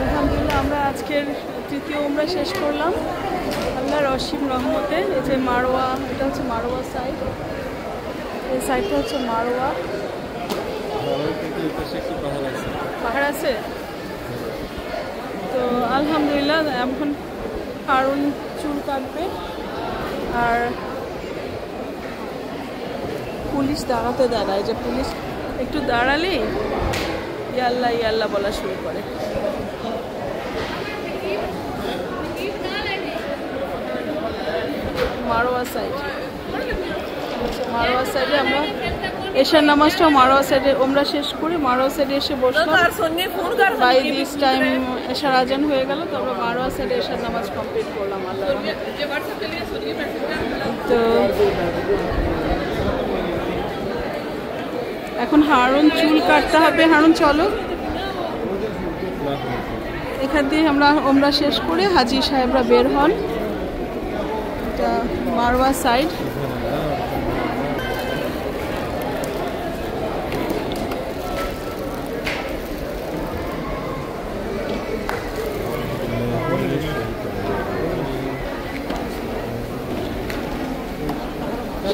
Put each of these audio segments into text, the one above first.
আলহামদুলিল্লাহ আমরা আজকের তৃতীয় উমরা শেষ করলাম আল্লাহর অসীম রহমতে। এই যে মারওয়া, এটা হচ্ছে মারওয়া সাইড, এই সাইডটা হচ্ছে মারওয়া। পাহাড় আছে তো আলহামদুলিল্লাহ। এখন হারুন চুল কাটবে আর পুলিশ দাঁড়াতে দাঁড়ায়, যে পুলিশ একটু দাঁড়ালেই ইয়াল্লা ইয়াল্লা বলা শুরু করে। মারওয়া সাইড, মারওয়া সাইডে আমরা এশার নামাজটাও মারওয়া সাইডে আমরা শেষ করি। মারওয়া সাইডে এসে বসলাম, বাই দিস টাইম এশার আজান হয়ে গেল, তো আমরা মারওয়া সাইডে এশার নামাজ কমপ্লিট করলাম আল্লাহ। তো এখন হারুন চুল কাটতে হবে। হারুন চলো, এখান দিয়ে আমরা শেষ করে হাজি সাহেবরা বের হন। এটা মারওয়া সাইড।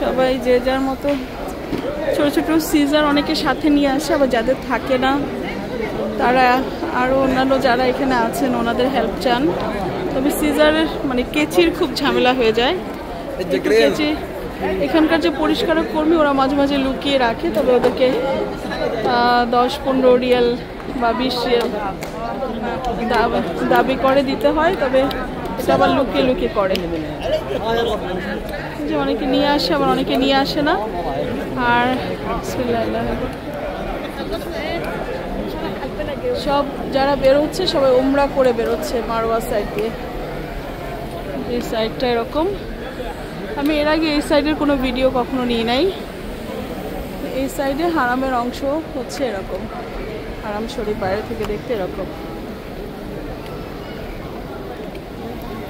সবাই যে যার মতো ছোট ছোট সিজার অনেকে সাথে নিয়ে আসে, আবার যাদের থাকে না তারা আরও অন্যান্য যারা এখানে আছেন ওনাদের হেল্প চান। তবে সিজারের মানে কেচির খুব ঝামেলা হয়ে যায়। কেচি এখানকার যে পরিষ্কারক কর্মী ওরা মাঝে মাঝে লুকিয়ে রাখে, তবে ওদেরকে 10-15 রিয়াল বা 20 রিয়াল দাবি করে দিতে হয়, তবে এটা আবার লুকিয়ে লুকিয়ে করে। যে অনেকে নিয়ে আসে, আবার অনেকে নিয়ে আসে না। আর সব যারা বেরোচ্ছে সবাই উমরা করে বেরোচ্ছে মারওয়া সাইড দিয়ে। এই সাইডটা এরকম, আমি এর আগে এই সাইডের কোনো ভিডিও কখনো নিই নাই। এই সাইডে হারামের অংশ হচ্ছে এরকম, হারাম শরীফ বাইরে থেকে দেখতে এরকম।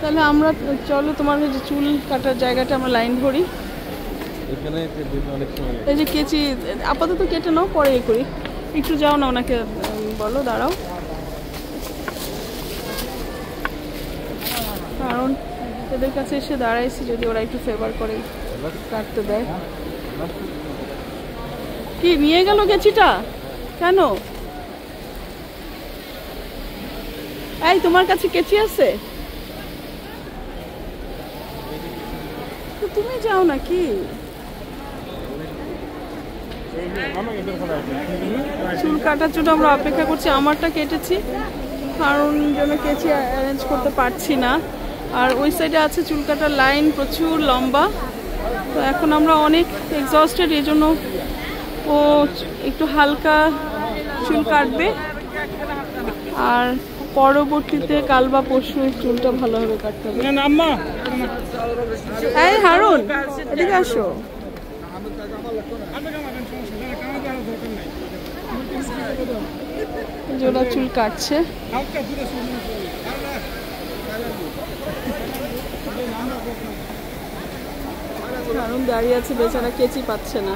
তাহলে আমরা চলো, তোমার যে চুল কাটার জায়গাটা আমরা লাইন ধরি। এই যে কেচি আপাতত কেটে নাও, পরে এ করি। একটু যাও না, ওনাকে বলো দাঁড়াও, কারণ এদের কাছে এসে দাঁড়াইছি, যদি ওরা একটু ফেভার করে কাটতে দেয়। কি নিয়ে গেল কেচিটা কেন? এই তোমার কাছে কেচি আছে? তুমি যাও নাকি? চুল কাটার জন্য আমরা অপেক্ষা করছি। আমারটা কেটেছি, কারণ জন্য কেচি অ্যারেঞ্জ করতে পারছি না। আর ওই সাইডে আছে চুল কাটার লাইন প্রচুর লম্বা। তো এখন আমরা অনেক এক্সস্টেড, এই জন্য ও একটু হালকা চুল কাটবে, আর পরবর্তীতে কাল বা পরশু চুলটা ভালোভাবে কাটতে হবে। এই হারুন এদিকে আসো। জোড়া চুল কাটছে। হারুন দাঁড়িয়ে আছে, বেচারা কেচি পাচ্ছে না।